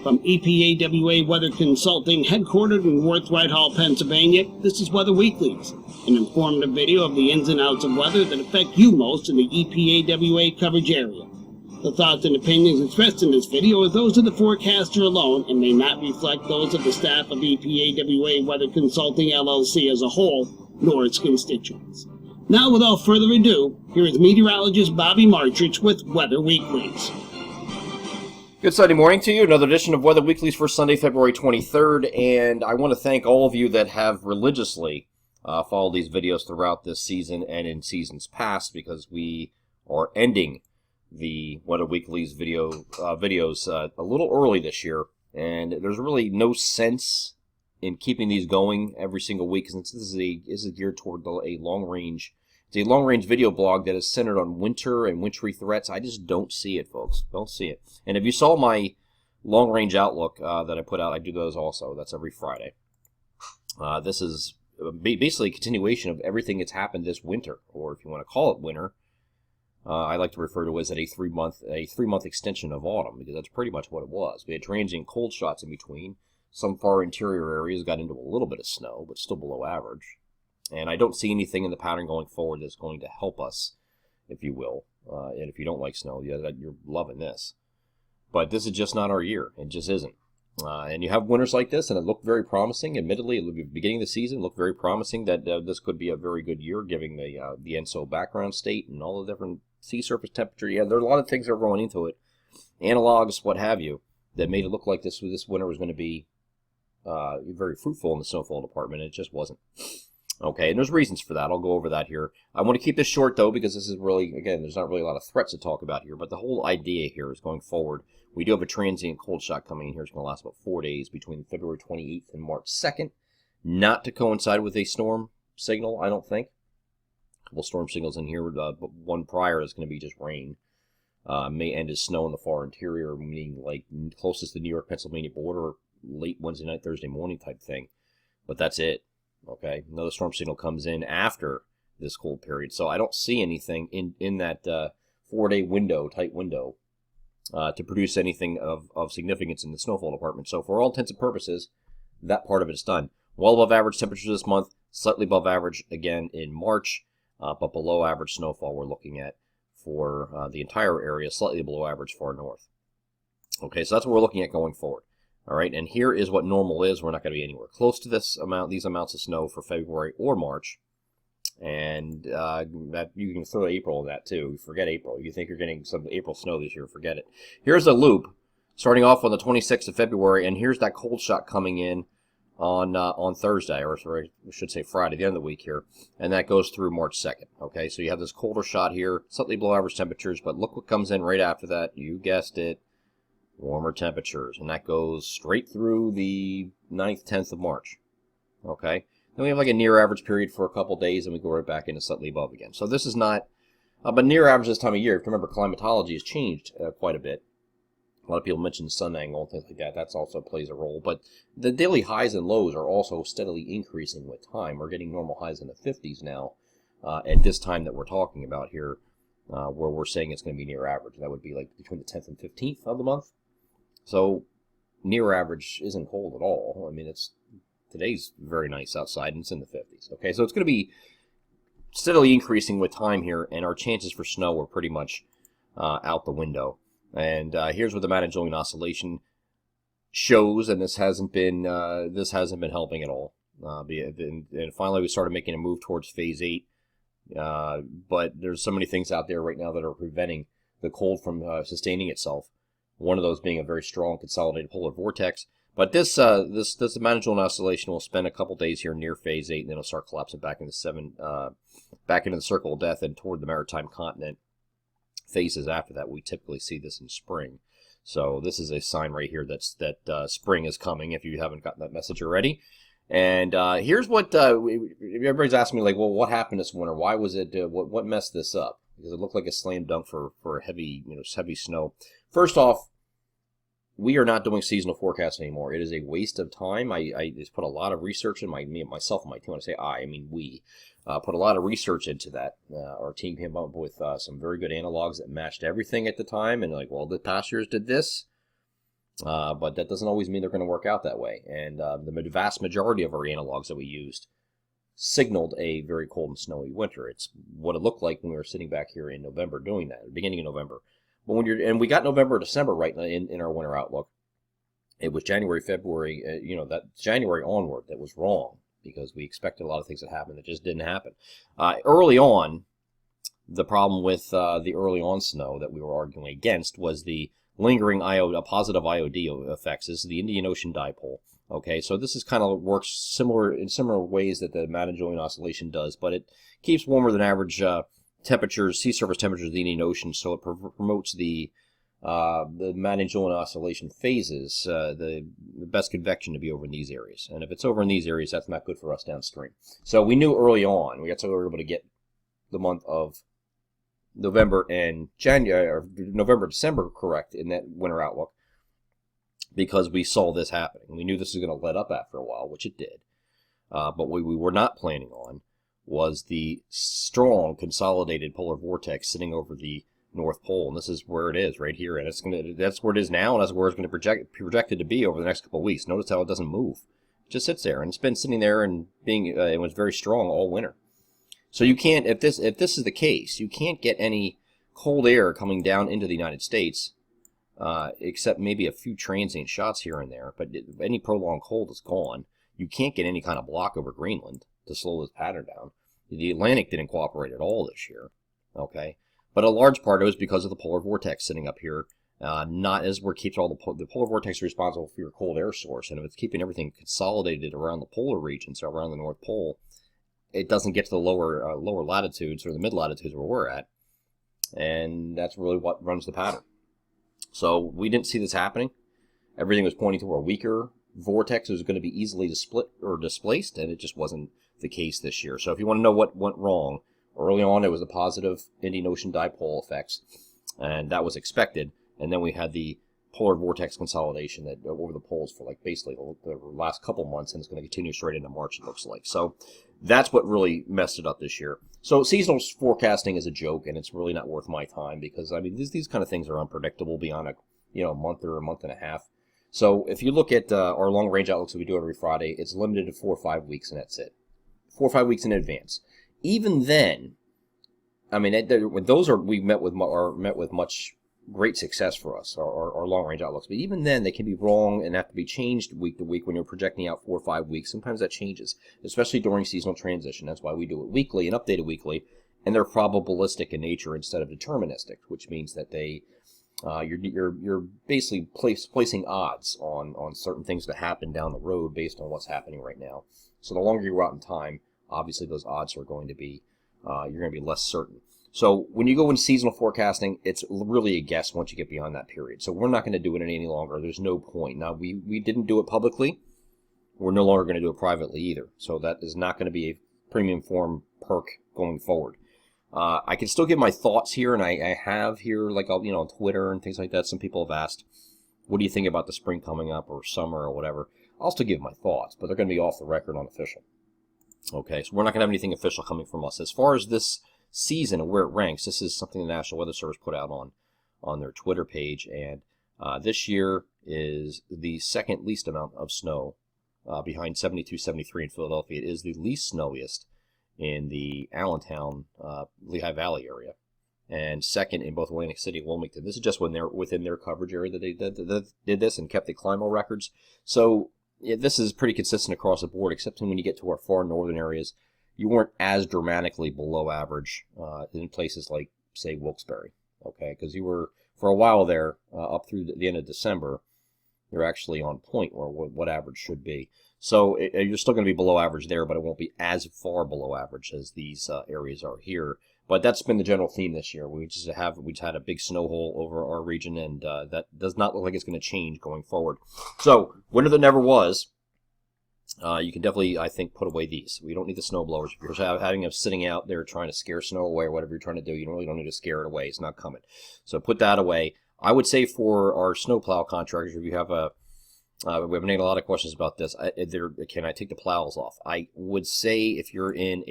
From EPAWA Weather Consulting, headquartered in Worth Whitehall, Pennsylvania, this is Weather Weeklies, an informative video of the ins and outs of weather that affect you most in the EPAWA coverage area. The thoughts and opinions expressed in this video are those of the forecaster alone and may not reflect those of the staff of EPAWA Weather Consulting LLC as a whole, nor its constituents. Now, without further ado, here is meteorologist Bobby Martrich with Weather Weeklies. Good Sunday morning to you. Another edition of Weather Weeklies for Sunday, February 23rd. And I want to thank all of you that have religiously followed these videos throughout this season and in seasons past, because we are ending the Weather Weeklies videos a little early this year. And there's really no sense in keeping these going every single week, since this is geared toward a long-range. It's a long-range video blog that is centered on winter and wintry threats. I just don't see it, folks. Don't see it. And if you saw my long-range outlook that I put out, I do those also. That's every Friday. This is basically a continuation of everything that's happened this winter, or if you want to call it winter, I like to refer to it as a three-month extension of autumn, because that's pretty much what it was. We had transient cold shots in between. Some far interior areas got into a little bit of snow, but still below average. And I don't see anything in the pattern going forward that's going to help us, if you will. And if you don't like snow, you're loving this. But this is just not our year. It just isn't. And you have winters like this, and it looked very promising. Admittedly, at the beginning of the season, it looked very promising that this could be a very good year, given the ENSO background state and all the different sea surface temperature. Yeah, there are a lot of things that are going into it, analogs, what have you, that made it look like this winter was going to be very fruitful in the snowfall department. It just wasn't. Okay, and there's reasons for that. I'll go over that here. I want to keep this short, though, because this is really, again, there's not really a lot of threats to talk about here, but the whole idea here is going forward. We do have a transient cold shot coming in here. It's going to last about 4 days between February 28th and March 2nd, not to coincide with a storm signal, I don't think. A couple storm signals in here, but one prior is going to be just rain. May end as snow in the far interior, meaning like closest to the New York-Pennsylvania border, late Wednesday night, Thursday morning type thing. But that's it. Okay, another storm signal comes in after this cold period. So I don't see anything in that 4-day window, tight window, to produce anything of significance in the snowfall department. So for all intents and purposes, that part of it is done. Well above average temperatures this month, slightly above average again in March, but below average snowfall we're looking at for the entire area, slightly below average far north. Okay, so that's what we're looking at going forward. All right, and here is what normal is. We're not going to be anywhere close to these amounts of snow for February or March. And that you can throw April in that too. Forget April. You think you're getting some April snow this year, forget it. Here's a loop starting off on the 26th of February, and here's that cold shot coming in on Thursday, or sorry, I should say Friday, the end of the week here, and that goes through March 2nd. Okay, so you have this colder shot here, slightly below average temperatures, but look what comes in right after that. You guessed it. Warmer temperatures, and that goes straight through the 9th, 10th of March. Okay, then we have like a near average period for a couple days, and we go right back into slightly above again. So this is not, but near average this time of year. If you remember, climatology has changed quite a bit. A lot of people mention sun angle and things like that. That also plays a role. But the daily highs and lows are also steadily increasing with time. We're getting normal highs in the 50s now at this time that we're talking about here, where we're saying it's going to be near average. That would be like between the 10th and 15th of the month. So near average isn't cold at all. I mean, today's very nice outside, and it's in the 50s. Okay, so it's going to be steadily increasing with time here, and our chances for snow are pretty much out the window. And here's what the Madden-Julian Oscillation shows, and this hasn't been helping at all. And finally, we started making a move towards Phase 8, but there's so many things out there right now that are preventing the cold from sustaining itself. One of those being a very strong consolidated polar vortex. But this Madden-Julian Oscillation will spend a couple days here near Phase 8, and then it'll start collapsing back into the circle of death and toward the maritime continent. Phases after that, we typically see this in spring. So this is a sign right here that spring is coming, if you haven't gotten that message already. And here's what everybody's asking me, like, well, what happened this winter? Why was it? What messed this up? Because it looked like a slam dunk for heavy snow. First off, we are not doing seasonal forecast anymore. It is a waste of time. I just put a lot of research in myself and my team. When I say I mean we put a lot of research into that. Our team came up with some very good analogs that matched everything at the time. And like, well, the past years did this. But that doesn't always mean they're going to work out that way. And the vast majority of our analogs that we used signaled a very cold and snowy winter. It's what it looked like when we were sitting back here in November doing that, beginning of November. But and we got November, December right in our winter outlook. It was January, February, that January onward that was wrong, because we expected a lot of things to happen that just didn't happen. Early on, the problem with the early on snow that we were arguing against was the lingering positive IOD effects. This is the Indian Ocean dipole. Okay, so this is kind of works in similar ways that the Madden-Julian Oscillation does, but it keeps warmer than average temperatures, sea surface temperatures of the Indian Ocean, so it promotes the Madden-Julian Oscillation phases, the best convection to be over in these areas. And if it's over in these areas, that's not good for us downstream. So we knew early on, we were able to get the month of November and January, or November, December correct in that winter outlook, because we saw this happening. We knew this was going to let up after a while, which it did. But what we were not planning on was the strong consolidated polar vortex sitting over the North Pole, and this is where it is right here, and that's where it is now, and that's where it's going to projected to be over the next couple of weeks. Notice how it doesn't move; it just sits there, and it's been sitting there and it was very strong all winter. So you can't, if this is the case, you can't get any cold air coming down into the United States, except maybe a few transient shots here and there. But any prolonged cold is gone. You can't get any kind of block over Greenland to slow this pattern down. The Atlantic didn't cooperate at all this year. Okay, but a large part of it was because of the polar vortex sitting up here. Not as where it keeps all the polar vortex is responsible for your cold air source, and if it's keeping everything consolidated around the polar regions, so around the North Pole, it doesn't get to the lower latitudes or the mid latitudes where we're at, and that's really what runs the pattern. So we didn't see this happening. Everything was pointing to a weaker vortex that was going to be easily displaced, and it just wasn't the case this year. So if you want to know what went wrong, early on it was the positive Indian Ocean dipole effects, and that was expected. And then we had the polar vortex consolidation that over the poles for like basically the last couple months, and it's going to continue straight into March, it looks like. So that's what really messed it up this year. So seasonal forecasting is a joke, and it's really not worth my time, because I mean these kind of things are unpredictable beyond a month or a month and a half. So if you look at our long range outlooks that we do every Friday, it's limited to 4 or 5 weeks, and that's it. 4 or 5 weeks in advance. Even then, I mean we met with much great success for us, our long-range outlooks. But even then, they can be wrong and have to be changed week to week when you're projecting out 4 or 5 weeks. Sometimes that changes, especially during seasonal transition. That's why we do it weekly and update it weekly, and they're probabilistic in nature instead of deterministic, which means that you're basically placing odds on certain things to happen down the road based on what's happening right now. So the longer you're out in time, obviously those odds are going to be you're going to be less certain. So when you go in seasonal forecasting, it's really a guess once you get beyond that period. So we're not going to do it any longer. There's no point. Now, we didn't do it publicly. We're no longer going to do it privately either. So that is not going to be a premium form perk going forward. I can still give my thoughts here, and I have here, like, on Twitter and things like that. Some people have asked, what do you think about the spring coming up or summer or whatever? I'll still give my thoughts, but they're going to be off the record, unofficial. Okay, so we're not going to have anything official coming from us. As far as this season and where it ranks, this is something the National Weather Service put out on their Twitter page, and this year is the second least amount of snow behind 72, 73 in Philadelphia. It is the least snowiest in the Allentown, Lehigh Valley area, and second in both Atlantic City and Wilmington. This is just when they're within their coverage area that they did this and kept the Climo records. So yeah, this is pretty consistent across the board, except when you get to our far northern areas. You weren't as dramatically below average in places like, say, Wilkes-Barre, okay? Because you were, for a while there, up through the end of December, you're actually on point or what average should be. So you're still going to be below average there, but it won't be as far below average as these areas are here. But that's been the general theme this year. We just had a big snow hole over our region, and that does not look like it's going to change going forward. So winter that never was. You can definitely, I think, put away these. We don't need the snow blowers. If you're having them sitting out there trying to scare snow away or whatever you're trying to do, you really don't need to scare it away. It's not coming. So put that away. I would say for our snowplow contractors, if you have we have been getting a lot of questions about this. Can I take the plows off? I would say if you're in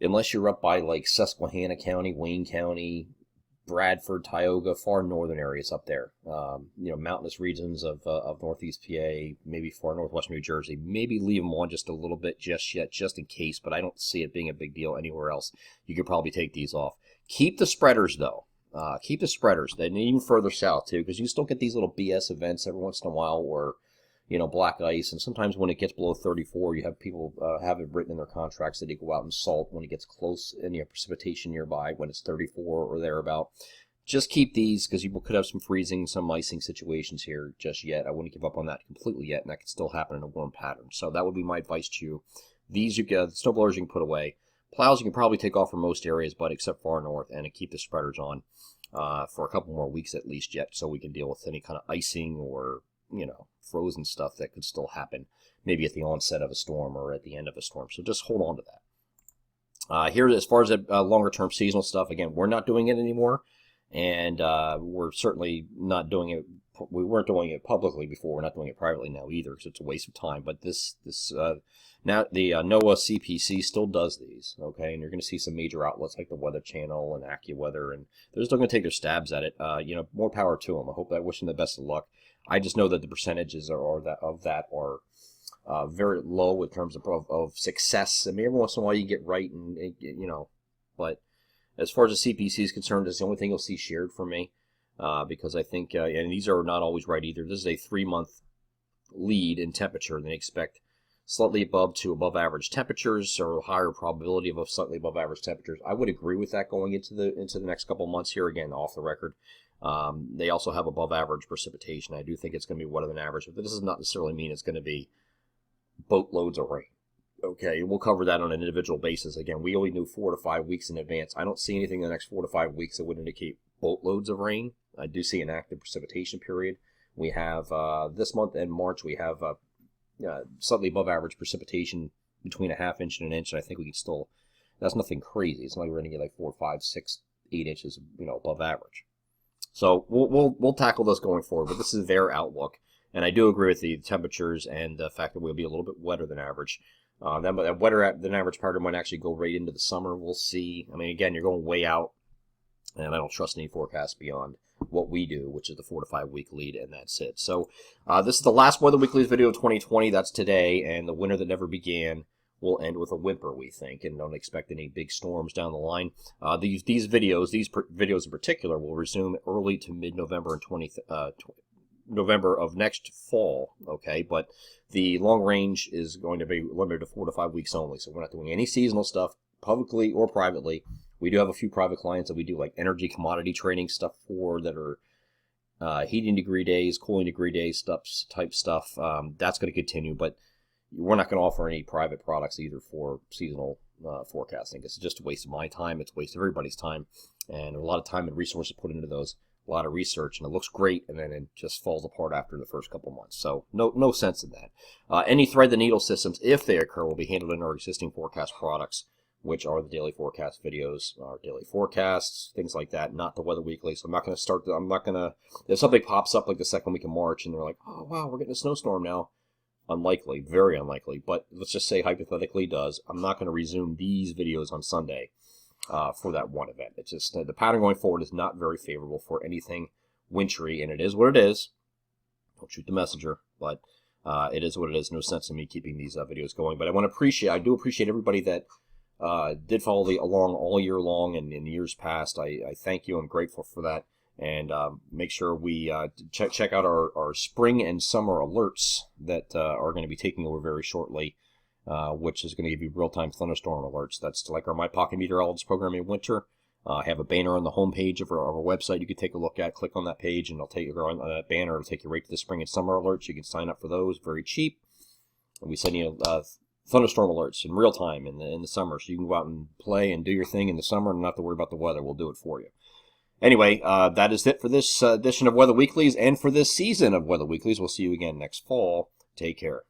unless you're up by like Susquehanna County, Wayne County, Bradford, Tioga, far northern areas up there. Mountainous regions of northeast PA, maybe far northwestern New Jersey. Maybe leave them on just a little bit just yet, just in case, but I don't see it being a big deal anywhere else. You could probably take these off. Keep the spreaders, though. Keep the spreaders, and even further south, too, because you still get these little BS events every once in a while where, black ice, and sometimes when it gets below 34, you have people have it written in their contracts that they go out and salt when it gets close, and you have precipitation nearby when it's 34 or thereabout. Just keep these, because you could have some freezing, some icing situations here just yet. I wouldn't give up on that completely yet, and that could still happen in a warm pattern. So that would be my advice to you. These, snowblowers you can put away. Plows you can probably take off from most areas, but except far north, and keep the spreaders on for a couple more weeks at least yet, so we can deal with any kind of icing or, frozen stuff that could still happen, maybe at the onset of a storm or at the end of a storm. So just hold on to that. Here, as far as longer-term seasonal stuff, again, we're not doing it anymore, and we're certainly not doing it. We weren't doing it publicly before. We're not doing it privately now either, because it's a waste of time. But now the NOAA CPC still does these, okay? And you're going to see some major outlets like the Weather Channel and AccuWeather, and they're still going to take their stabs at it. More power to them. I wish them the best of luck. I just know that the percentages are very low in terms of success. I mean, every once in a while you get right, but as far as the CPC is concerned, it's the only thing you'll see shared from me. Because I think, and these are not always right either. This is a 3-month lead in temperature, and they expect slightly above to above average temperatures, or higher probability of slightly above average temperatures. I would agree with that going into the next couple months here. Again, off the record, they also have above average precipitation. I do think it's going to be wetter than average, but this does not necessarily mean it's going to be boatloads of rain. Okay, we'll cover that on an individual basis. Again, we only knew 4 to 5 weeks in advance. I don't see anything in the next 4 to 5 weeks that would indicate boatloads of rain. I do see an active precipitation period. We have this month and March, we have slightly above average precipitation between a ½ inch and an inch. And I think we can still, that's nothing crazy. It's not like we're going to get like 4, 5, 6, 8 inches, above average. So we'll tackle this going forward, but this is their outlook. And I do agree with the temperatures and the fact that we'll be a little bit wetter than average. That wetter than average pattern might actually go right into the summer. We'll see. I mean, again, you're going way out, and I don't trust any forecast beyond what we do, which is the 4 to 5 week lead, and that's it. So this is the last Weather Weeklies video of 2020. That's today, and the winter that never began will end with a whimper, we think, and don't expect any big storms down the line. These videos in particular, will resume early to mid-November and November of next fall, okay? But the long range is going to be limited to 4 to 5 weeks only, so we're not doing any seasonal stuff, publicly or privately. We do have a few private clients that we do like energy commodity trading stuff for, that are heating degree days, cooling degree days type stuff. That's going to continue, but we're not going to offer any private products either for seasonal forecasting. It's just a waste of my time. It's a waste of everybody's time, and a lot of time and resources put into those. A lot of research, and it looks great, and then it just falls apart after the first couple months. So no sense in that. Any thread the needle systems, if they occur, will be handled in our existing forecast products, which are the daily forecast videos, our daily forecasts, things like that, not the Weather Weekly. So I'm not going to if something pops up like the second week of March and they're like, oh wow, we're getting a snowstorm now. Unlikely, very unlikely, but let's just say hypothetically does. I'm not going to resume these videos on Sunday for that one event. It's just the pattern going forward is not very favorable for anything wintry, and it is what it is. Don't shoot the messenger, but it is what it is. No sense in me keeping these videos going. But I do appreciate everybody that did follow along all year long and in years past. I thank you. I'm grateful for that. And make sure we check out our spring and summer alerts that are going to be taking over very shortly, which is going to give you real-time thunderstorm alerts. That's like our My Pocket Meteorologist program in winter. I have a banner on the homepage of our website you can take a look at. Click on that page, and it'll take you on that banner. It'll take you right to the spring and summer alerts. You can sign up for those, very cheap. And we send you thunderstorm alerts in real time in the summer, so you can go out and play and do your thing in the summer and not have to worry about the weather. We'll do it for you. Anyway, that is it for this edition of Weather Weeklies and for this season of Weather Weeklies. We'll see you again next fall. Take care.